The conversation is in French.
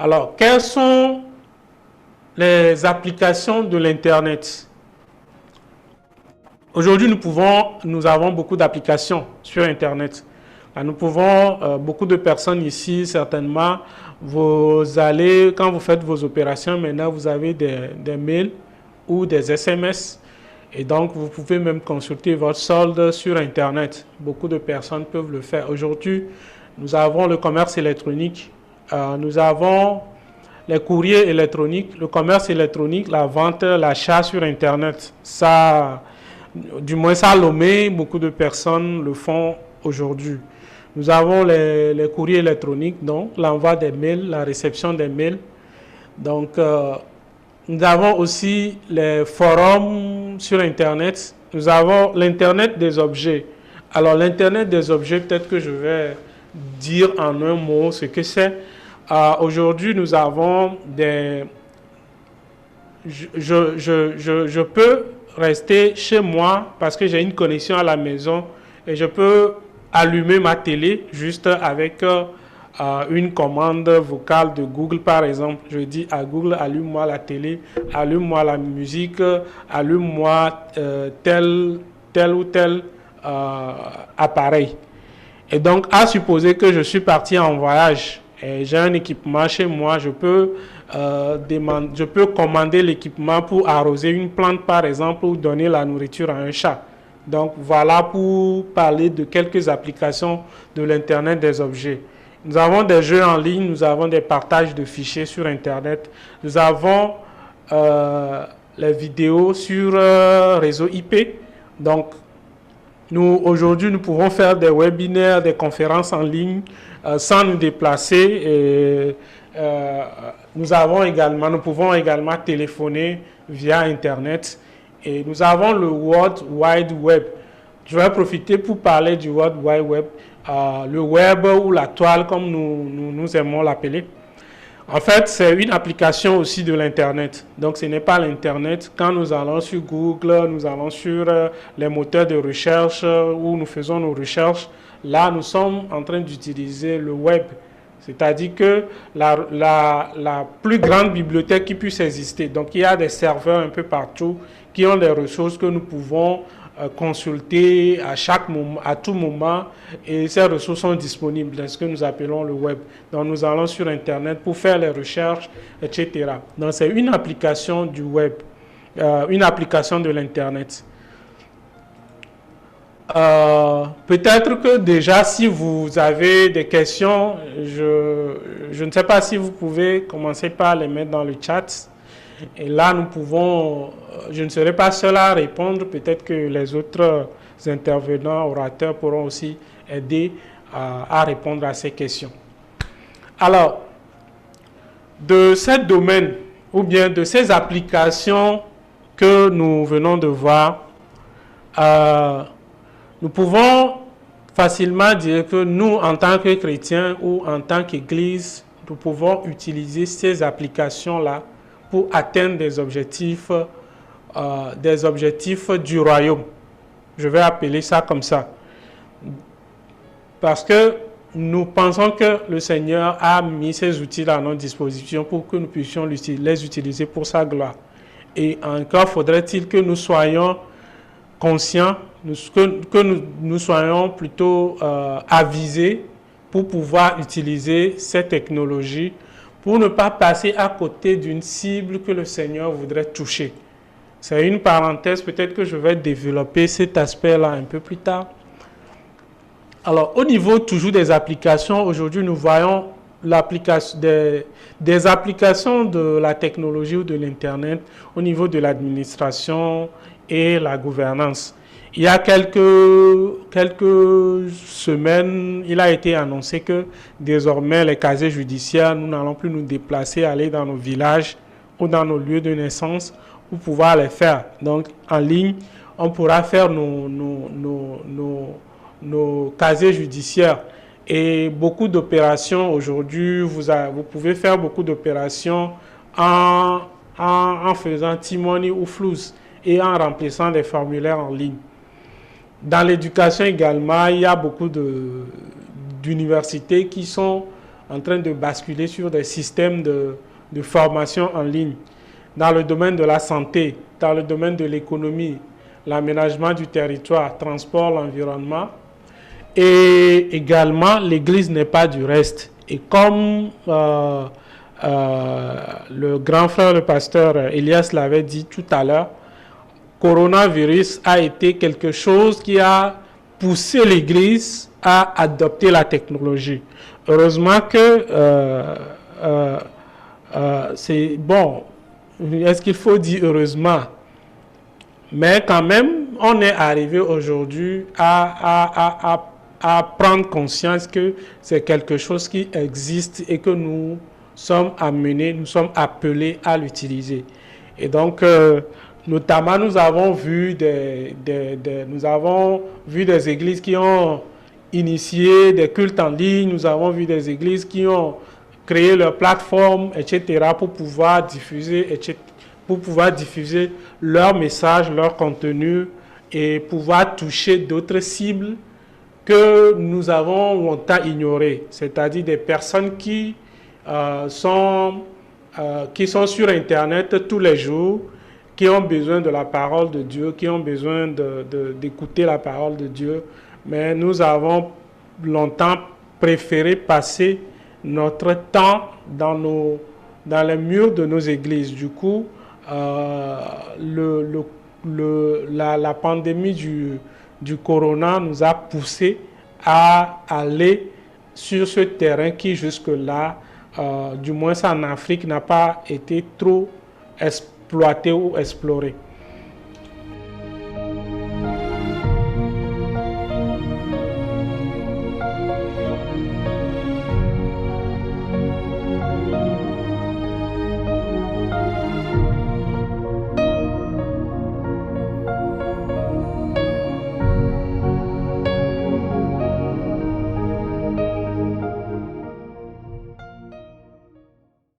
Alors, quelles sont les applications de l'Internet? Aujourd'hui, nous avons beaucoup d'applications sur Internet. Nous pouvons, beaucoup de personnes ici, certainement, quand vous faites vos opérations, maintenant, vous avez des mails ou des SMS. Et donc, vous pouvez même consulter votre solde sur Internet. Beaucoup de personnes peuvent le faire. Aujourd'hui, nous avons le commerce électronique. Nous avons les courriers électroniques, le commerce électronique, la vente, l'achat sur Internet. Ça, du moins, ça a Lomé, beaucoup de personnes le font aujourd'hui. Nous avons les courriers électroniques, donc l'envoi des mails, la réception des mails. Donc, nous avons aussi les forums sur Internet. Nous avons l'Internet des objets. Alors, l'Internet des objets, peut-être que je vais dire en un mot ce que c'est. Aujourd'hui, nous avons des... Je peux rester chez moi parce que j'ai une connexion à la maison et je peux allumer ma télé juste avec une commande vocale de Google, par exemple. Je dis à Google, allume-moi la télé, allume-moi la musique, allume-moi tel ou tel appareil. Et donc, à supposer que je suis parti en voyage et j'ai un équipement chez moi, je peux commander l'équipement pour arroser une plante, par exemple, ou donner la nourriture à un chat. Donc, voilà pour parler de quelques applications de l'Internet des objets. Nous avons des jeux en ligne, nous avons des partages de fichiers sur Internet, nous avons les vidéos sur réseau IP. Donc, aujourd'hui, nous pouvons faire des webinaires, des conférences en ligne sans nous déplacer. Nous pouvons également téléphoner via Internet. Et nous avons le World Wide Web. Je vais profiter pour parler du World Wide Web, le web ou la toile comme nous aimons l'appeler. En fait, c'est une application aussi de l'Internet. Donc, ce n'est pas l'Internet. Quand nous allons sur Google, nous allons sur les moteurs de recherche où nous faisons nos recherches, là, nous sommes en train d'utiliser le web. C'est-à-dire que la plus grande bibliothèque qui puisse exister. Donc, il y a des serveurs un peu partout qui ont des ressources que nous pouvons consulter à tout moment, et ces ressources sont disponibles dans ce que nous appelons le web. Donc, nous allons sur Internet pour faire les recherches, etc. Donc, c'est une application du web, une application de l'Internet. Peut-être que déjà, si vous avez des questions, je ne sais pas si vous pouvez commencer par les mettre dans le chat. Et là, je ne serai pas seul à répondre. Peut-être que les autres intervenants, orateurs pourront aussi aider à répondre à ces questions. Alors, de ces domaines ou bien de ces applications que nous venons de voir, nous pouvons facilement dire que nous, en tant que chrétiens ou en tant qu'Église, nous pouvons utiliser ces applications-là pour atteindre des objectifs du royaume. Je vais appeler ça comme ça. Parce que nous pensons que le Seigneur a mis ces outils à notre disposition pour que nous puissions les utiliser pour sa gloire. Et encore faudrait-il que nous soyons conscients, que nous soyons plutôt avisés pour pouvoir utiliser ces technologies, pour ne pas passer à côté d'une cible que le Seigneur voudrait toucher. C'est une parenthèse, peut-être que je vais développer cet aspect-là un peu plus tard. Alors, au niveau toujours des applications, aujourd'hui nous voyons des applications de la technologie ou de l'Internet au niveau de l'administration et la gouvernance. Il y a quelques semaines, il a été annoncé que désormais les casiers judiciaires, nous n'allons plus nous déplacer, aller dans nos villages ou dans nos lieux de naissance pour pouvoir les faire. Donc en ligne, on pourra faire nos casiers judiciaires. Et beaucoup d'opérations aujourd'hui, vous pouvez faire beaucoup d'opérations en faisant T-Money ou Flouze et en remplissant des formulaires en ligne. Dans l'éducation également, il y a beaucoup d'universités qui sont en train de basculer sur des systèmes de formation en ligne dans le domaine de la santé, dans le domaine de l'économie, l'aménagement du territoire, transport, l'environnement. Et également, l'Église n'est pas du reste. Et comme le grand frère, le pasteur Elias l'avait dit tout à l'heure, coronavirus a été quelque chose qui a poussé l'Église à adopter la technologie. Heureusement que c'est bon. Est-ce qu'il faut dire heureusement? Mais quand même, on est arrivé aujourd'hui à prendre conscience que c'est quelque chose qui existe et que nous sommes amenés, nous sommes appelés à l'utiliser. Et donc, notamment, nous avons vu des églises qui ont initié des cultes en ligne, nous avons vu des églises qui ont créé leur plateforme, etc., pour pouvoir diffuser leur message, leur contenu et pouvoir toucher d'autres cibles que nous avons longtemps ignorées, c'est-à-dire des personnes qui sont sur Internet tous les jours, qui ont besoin de la parole de Dieu, qui ont besoin d'écouter la parole de Dieu. Mais nous avons longtemps préféré passer notre temps dans les murs de nos églises. Du coup, la pandémie du corona nous a poussé à aller sur ce terrain qui jusque-là, du moins en Afrique, n'a pas été trop exploité ou exploré.